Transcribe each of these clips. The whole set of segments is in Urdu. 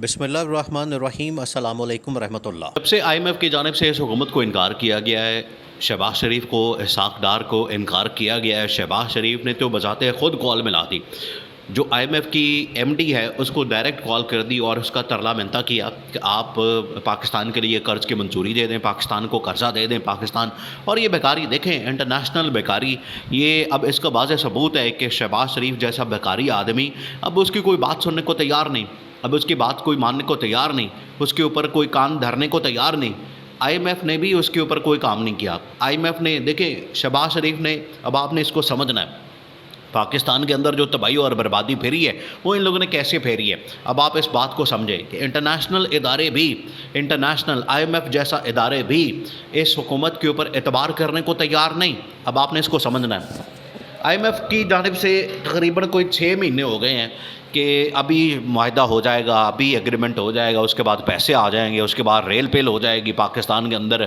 بسم اللہ الرحمن الرحیم، السلام علیکم ورحمۃ اللہ۔ جب سے آئی ایم ایف کی جانب سے اس حکومت کو انکار کیا گیا ہے، شہباز شریف کو، اسحاق ڈار کو انکار کیا گیا ہے۔ شہباز شریف نے تو بذات خود کال ملا دی، جو آئی ایم ایف کی ایم ڈی ہے اس کو ڈائریکٹ کال کر دی اور اس کا ترلا منتا کیا کہ آپ پاکستان کے لیے قرض کی منظوری دے دیں، پاکستان کو قرضہ دے دیں پاکستان۔ اور یہ بیکاری دیکھیں، انٹرنیشنل بیکاری، یہ اب اس کا واضح ثبوت ہے کہ شہباز شریف جیسا بیکاری آدمی اب اس کی کوئی بات سننے کو تیار نہیں، اب اس کی بات کوئی ماننے کو تیار نہیں، اس کے اوپر کوئی کان دھرنے کو تیار نہیں۔ آئی ایم ایف نے بھی اس کے اوپر کوئی کام نہیں کیا۔ آئی ایم ایف نے دیکھیں، شہباز شریف نے، اب آپ نے اس کو سمجھنا ہے، پاکستان کے اندر جو تباہی اور بربادی پھیری ہے وہ ان لوگوں نے کیسے پھیری ہے۔ اب آپ اس بات کو سمجھیں کہ انٹرنیشنل ادارے بھی، انٹرنیشنل آئی ایم ایف جیسا ادارے بھی اس حکومت کے اوپر اعتبار کرنے کو تیار نہیں۔ اب آپ نے اس کو سمجھنا ہے۔ آئی ایم ایف کی جانب سے تقریباً کوئی 6 مہینے ہو گئے ہیں کہ ابھی معاہدہ ہو جائے گا، ابھی ایگریمنٹ ہو جائے گا، اس کے بعد پیسے آ جائیں گے، اس کے بعد ریل پیل ہو جائے گی پاکستان کے اندر،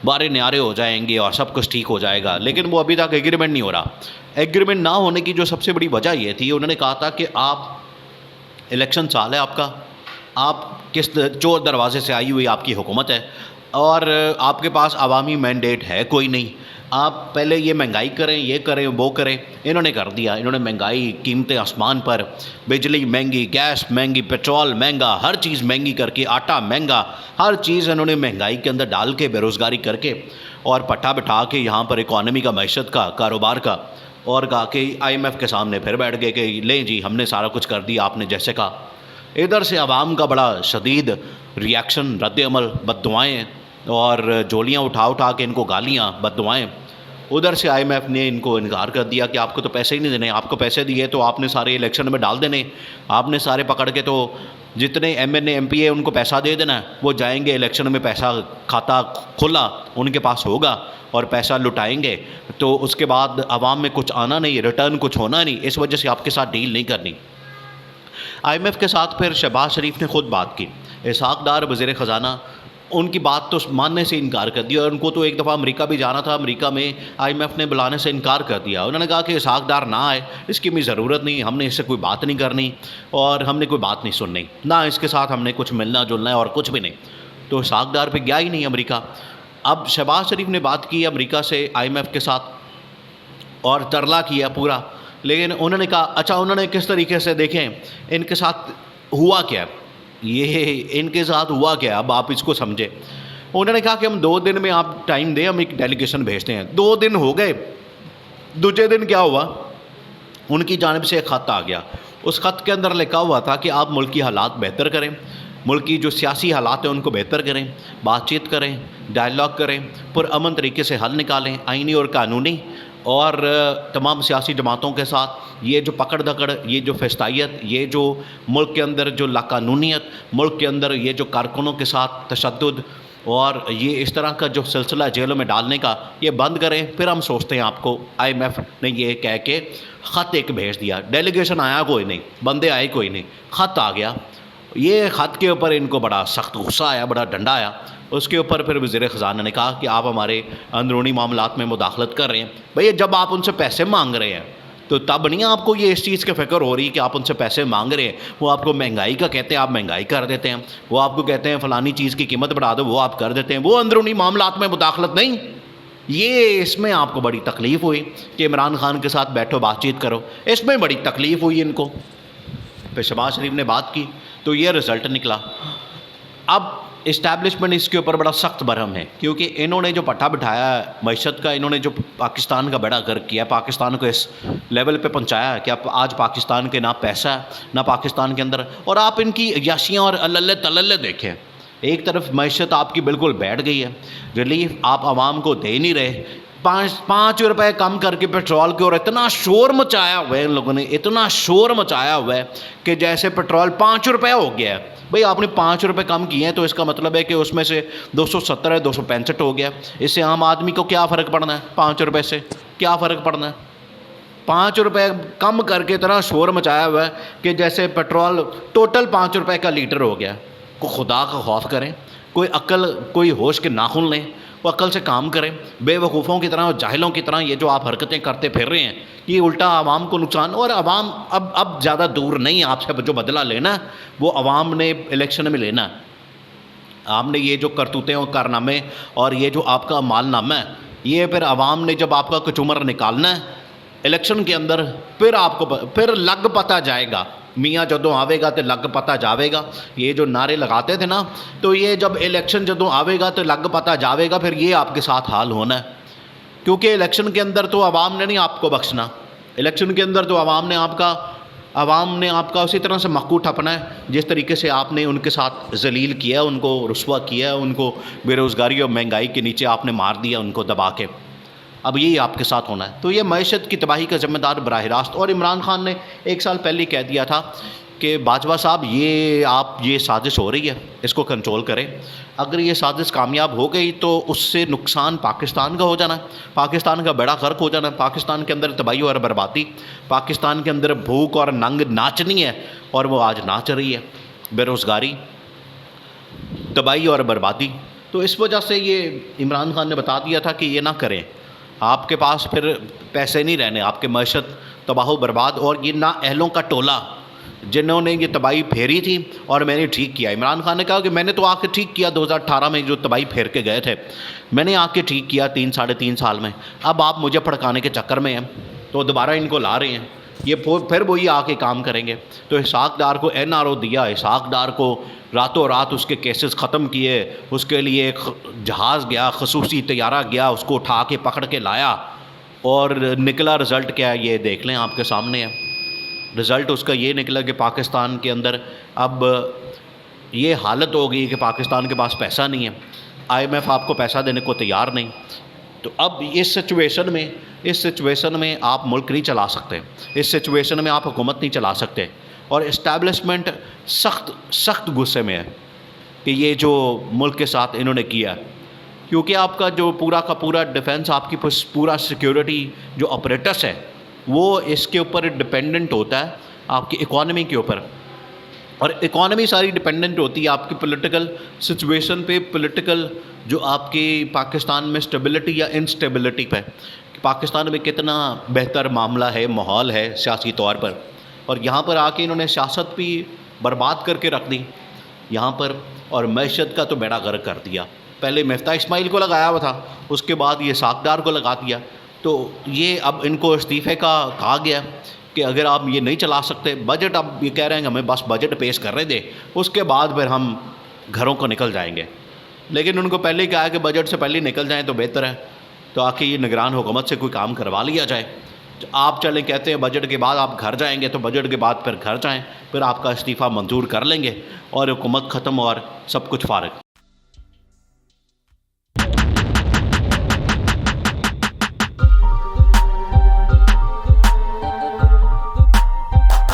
بارے نیارے ہو جائیں گے اور سب کچھ ٹھیک ہو جائے گا، لیکن وہ ابھی تک ایگریمنٹ نہیں ہو رہا۔ ایگریمنٹ نہ ہونے کی جو سب سے بڑی وجہ یہ تھی، انہوں نے کہا تھا کہ آپ، الیکشن سال ہے آپ کا، آپ کس چور دروازے سے آئی ہوئی آپ کی حکومت ہے اور آپ کے پاس عوامی مینڈیٹ ہے کوئی نہیں، آپ پہلے یہ مہنگائی کریں، یہ کریں، وہ کریں۔ انہوں نے کر دیا، انہوں نے مہنگائی، قیمتیں آسمان پر، بجلی مہنگی، گیس مہنگی، پیٹرول مہنگا، ہر چیز مہنگی کر کے، آٹا مہنگا، ہر چیز انہوں نے مہنگائی کے اندر ڈال کے، بے روزگاری کر کے اور پٹھا بٹھا کے یہاں پر اکانومی کا، معیشت کا، کاروبار کا، اور کہا کہ آئی ایم ایف کے سامنے پھر بیٹھ گئے کہ لیں جی ہم نے سارا کچھ کر دیا آپ نے جیسے کہا۔ ادھر سے عوام کا بڑا شدید ریاکشن، رد عمل، بد دعائیں اور جولیاں اٹھا اٹھا کے ان کو گالیاں، بد دعائیں۔ ادھر سے آئی ایم ایف نے ان کو انکار کر دیا کہ آپ کو تو پیسے ہی نہیں دینے، آپ کو پیسے دیے تو آپ نے سارے الیکشن میں ڈال دینے، آپ نے سارے پکڑ کے تو جتنے M N A M P A ان کو پیسہ دے دینا، وہ جائیں گے الیکشن میں، پیسہ کھاتا کھلا ان کے پاس ہوگا اور پیسہ لٹائیں گے، تو اس کے بعد عوام میں کچھ آنا نہیں، ریٹرن کچھ ہونا نہیں، اس وجہ سے آپ کے ساتھ ڈیل نہیں کرنی۔ آئی ایم ایف کے ساتھ پھر شہباز شریف نے خود بات کی، اسحاق ڈار وزیر خزانہ، ان کی بات تو ماننے سے انکار کر دیا، اور ان کو تو ایک دفعہ امریکہ بھی جانا تھا، امریکہ میں آئی ایم ایف نے بلانے سے انکار کر دیا۔ انہوں نے کہا کہ اسحاق ڈار نہ آئے، اس کی بھی ضرورت نہیں، ہم نے اس سے کوئی بات نہیں کرنی اور ہم نے کوئی بات نہیں سننی، نہ اس کے ساتھ ہم نے کچھ ملنا جلنا ہے اور کچھ بھی نہیں۔ تو اسحاق ڈار پہ گیا ہی نہیں امریکہ۔ اب شہباز شریف نے بات کی امریکہ سے، آئی ایم ایف کے ساتھ، اور ترلا کیا پورا، لیکن انہوں نے کہا اچھا، انہوں نے کس طریقے سے، دیکھیں ان کے ساتھ ہوا کیا، یہ ان کے ساتھ ہوا کیا، اب آپ اس کو سمجھیں۔ انہوں نے کہا کہ ہم 2 دن میں آپ ٹائم دیں، ہم ایک ڈیلیگیشن بھیجتے ہیں۔ 2 دن ہو گئے، دوسرے دن کیا ہوا، ان کی جانب سے ایک خط آ گیا۔ اس خط کے اندر لکھا ہوا تھا کہ آپ ملک کی حالات بہتر کریں، ملک کی جو سیاسی حالات ہیں ان کو بہتر کریں، بات چیت کریں، ڈائلاگ کریں، پرامن طریقے سے حل نکالیں، آئینی اور قانونی، اور تمام سیاسی جماعتوں کے ساتھ یہ جو پکڑ دھکڑ، یہ جو فسطائیت، یہ جو ملک کے اندر جو لاقانونیت، ملک کے اندر یہ جو کارکنوں کے ساتھ تشدد اور یہ اس طرح کا جو سلسلہ جیلوں میں ڈالنے کا، یہ بند کریں، پھر ہم سوچتے ہیں آپ کو۔ آئی ایم ایف نے یہ کہہ کے خط ایک بھیج دیا، ڈیلیگیشن آیا کوئی نہیں، بندے آئے کوئی نہیں، خط آ گیا۔ یہ خط کے اوپر ان کو بڑا سخت غصہ آیا، بڑا ڈنڈا آیا۔ اس کے اوپر پھر وزیر خزانہ نے کہا کہ آپ ہمارے اندرونی معاملات میں مداخلت کر رہے ہیں۔ بھئی جب آپ ان سے پیسے مانگ رہے ہیں تو تب نہیں آپ کو یہ اس چیز کی فکر ہو رہی کہ آپ ان سے پیسے مانگ رہے ہیں، وہ آپ کو مہنگائی کا کہتے ہیں، آپ مہنگائی کر دیتے ہیں، وہ آپ کو کہتے ہیں فلانی چیز کی قیمت بڑھا دو، وہ آپ کر دیتے ہیں، وہ اندرونی معاملات میں مداخلت نہیں۔ یہ اس میں آپ کو بڑی تکلیف ہوئی کہ عمران خان کے ساتھ بیٹھو، بات چیت کرو، اس میں بڑی تکلیف ہوئی ان کو۔ پھر شہباز شریف نے بات کی تو یہ رزلٹ نکلا۔ اب اسٹیبلشمنٹ اس کے اوپر بڑا سخت برہم ہے، کیونکہ انہوں نے جو پٹھا بٹھایا ہے معیشت کا، انہوں نے جو پاکستان کا بیڑا غرق کیا، پاکستان کو اس لیول پہ پہنچایا ہے کہ اب آج پاکستان کے نہ پیسہ ہے، نہ پاکستان کے اندر، اور آپ ان کی عیاشیاں اور اللہ تللے دیکھیں۔ ایک طرف معیشت آپ کی بالکل بیٹھ گئی ہے، ریلیف آپ عوام کو دے نہیں رہے، 5 روپے کم کر کے پیٹرول کے، اور اتنا شور مچایا ہوا ہے ان لوگوں نے، اتنا شور مچایا ہوا ہے کہ جیسے پیٹرول 5 روپے ہو گیا ہے۔ بھئی آپ نے 5 روپے کم کیے ہیں تو اس کا مطلب ہے کہ اس میں سے 270 ہے، 265 ہو گیا۔ اس سے عام آدمی کو کیا فرق پڑنا ہے؟ 5 روپے سے کیا فرق پڑنا ہے؟ 5 روپے کم کر کے اتنا شور مچایا ہوا ہے کہ جیسے پیٹرول ٹوٹل 5 روپے کا لیٹر ہو گیا۔ کوئی خدا کا خوف کریں، کوئی عقل، کوئی ہوش کے ناخن لیں، وہ عقل سے کام کریں. بے وقوفوں کی طرح اور جاہلوں کی طرح یہ جو آپ حرکتیں کرتے پھر رہے ہیں یہ الٹا عوام کو نقصان. اور عوام اب زیادہ دور نہیں آپ سے جو بدلہ لینا وہ عوام نے الیکشن میں لینا. آپ نے یہ جو کرتوتیں اور کارنامے اور یہ جو آپ کا مال نامہ ہے یہ پھر عوام نے جب آپ کا کچومر نکالنا ہے الیکشن کے اندر پھر آپ کو پھر لگ پتہ جائے گا. میاں جدوں آوے گا تو لگ پتہ جاوے گا. یہ جو نعرے لگاتے تھے نا تو یہ جب الیکشن جدوں آوے گا تو لگ پتہ جاوے گا. پھر یہ آپ کے ساتھ حال ہونا ہے کیونکہ الیکشن کے اندر تو عوام نے نہیں آپ کو بخشنا. الیکشن کے اندر تو عوام نے آپ کا اسی طرح سے مخکو ٹھپنا ہے جس طریقے سے آپ نے ان کے ساتھ ذلیل کیا, ان کو رسوا کیا, ان کو بے روزگاری اور مہنگائی کے نیچے آپ نے مار دیا ان کو دبا کے. اب یہی آپ کے ساتھ ہونا ہے. تو یہ معیشت کی تباہی کا ذمہ دار براہ راست. اور عمران خان نے 1 سال پہلے کہہ دیا تھا کہ باجوہ صاحب یہ سازش ہو رہی ہے اس کو کنٹرول کریں. اگر یہ سازش کامیاب ہو گئی تو اس سے نقصان پاکستان کا ہو جانا, پاکستان کا بیڑا غرق ہو جانا, پاکستان کے اندر تباہی اور بربادی, پاکستان کے اندر بھوک اور ننگ ناچنی ہے اور وہ آج ناچ رہی ہے. بے روزگاری, تباہی اور بربادی. تو اس وجہ سے یہ عمران خان نے بتا دیا تھا کہ یہ نہ کریں. آپ کے پاس پھر پیسے نہیں رہنے, آپ کے معیشت تباہ و برباد. اور یہ نااہلوں کا ٹولہ جنہوں نے یہ تباہی پھیری تھی اور میں نے ٹھیک کیا. عمران خان نے کہا کہ میں نے تو آ کے ٹھیک کیا 2018 میں جو تباہی پھیر کے گئے تھے میں نے آ کے ٹھیک کیا 3-3.5 سال میں. اب آپ مجھے پھڑکانے کے چکر میں ہیں تو دوبارہ ان کو لا رہے ہیں. یہ پھر وہی آ کے کام کریں گے. تو اسحاق ڈار کو NRO دیا, اسحاق ڈار کو راتوں رات اس کے کیسز ختم کیے, اس کے لیے ایک جہاز گیا, خصوصی طیارہ گیا, اس کو اٹھا کے پکڑ کے لایا اور نکلا رزلٹ کیا ہے یہ دیکھ لیں, آپ کے سامنے ہے. رزلٹ اس کا یہ نکلا کہ پاکستان کے اندر اب یہ حالت ہو گئی کہ پاکستان کے پاس پیسہ نہیں ہے, IMF آپ کو پیسہ دینے کو تیار نہیں. تو اب اس سچویشن میں آپ ملک نہیں چلا سکتے, اس سچویشن میں آپ حکومت نہیں چلا سکتے. اور اسٹیبلشمنٹ سخت غصے میں ہے کہ یہ جو ملک کے ساتھ انہوں نے کیا, کیونکہ آپ کا جو پورا کا پورا ڈیفنس, آپ کی پورا سیکیورٹی جو اپریٹس ہے وہ اس کے اوپر ڈپینڈنٹ ہوتا ہے آپ کی اکانومی کے اوپر. اور اکانومی ساری ڈپینڈنٹ ہوتی ہے آپ کی پولیٹیکل سچویشن پہ, پولیٹیکل جو آپ کی پاکستان میں اسٹیبلٹی یا انسٹیبلٹی پہ. پاکستان میں کتنا بہتر معاملہ ہے, ماحول ہے سیاسی طور پر, اور یہاں پر آ کے انہوں نے سیاست بھی برباد کر کے رکھ دی یہاں پر, اور معیشت کا تو بیڑا غرق کر دیا. پہلے مفتاح اسماعیل کو لگایا ہوا تھا, اس کے بعد یہ اسحاق ڈار کو لگا دیا. تو یہ اب ان کو استعفے کا کہا گیا کہ اگر آپ یہ نہیں چلا سکتے بجٹ, اب یہ کہہ رہے ہیں کہ ہمیں بس بجٹ پیش کرنے دیں, اس کے بعد پھر ہم گھروں کو نکل جائیں گے. لیکن ان کو پہلے ہی کہا کہ بجٹ سے پہلے نکل جائیں تو بہتر ہے. تو آخر یہ نگران حکومت سے کوئی کام کروا لیا جائے. آپ چلیں کہتے ہیں بجٹ کے بعد آپ گھر جائیں گے, تو بجٹ کے بعد پھر گھر جائیں, پھر آپ کا استعفیٰ منظور کر لیں گے اور حکومت ختم اور سب کچھ فارغ.